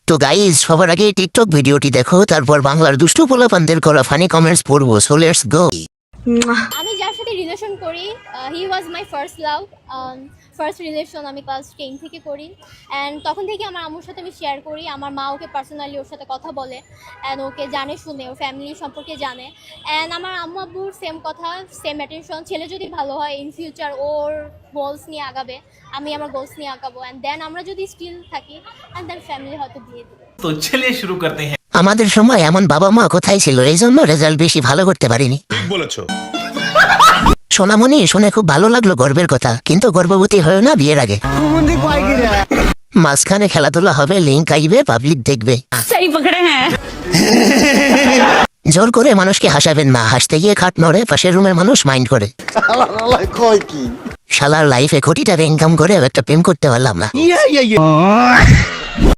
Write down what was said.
তো গাইজ সবার আগে টিকটক ভিডিওটি দেখো, তারপর বাংলার দুষ্টু পোলাপানদের করা ফানি কমেন্টস পড়বো। So let's go. আমি যার সাথে রিলেশন করি he was my first love. First relation আমি ক্লাস 10 থেকে করি, অ্যান্ড তখন থেকে আমার আম্মুর সাথে আমি শেয়ার করি। আমার মা ওকে পার্সোনালি ওর সাথে কথা বলে, অ্যান্ড ওকে জানে শুনে, ওর ফ্যামিলি সম্পর্কে জানে। অ্যান্ড আমার আম্মু আব্বুর সেম কথা, সেম অ্যাটেনশন। ছেলে যদি ভালো হয় ইন ফিউচার ওর গোলস নিয়ে আগাবে, আমি আমার গোলস নিয়ে আগাবো, অ্যান্ড দেন আমরা যদি স্টিল থাকি অ্যান্ড দেন ফ্যামিলি হয়তো দিয়ে দেবে। तो चलिए शुरू करते हैं। আমাদের সময় এমন বাবা মা কোথায় ছিল, এই জন্য রেজাল্ট বেশি ভালো করতে পারিনি। ঠিক বলেছো। সোনামণি, শুনে খুব ভালো লাগলো গর্বের কথা, কিন্তু গর্ভবতী হয় না বিয়ের আগে। মাঝখানে খেলাধুলা হবে, লিঙ্ক আইবে, পাবলিক দেখবে। सही पकड़े हैं। জোর করে মানুষকে হাসাবেন না, হাসতে গিয়ে খাট নড়ে, পাশের রুমের মানুষ মাইন্ড করে। শালার লাইফে কোটি টাকা ইনকাম করে একটা প্রেম করতে পারলাম না।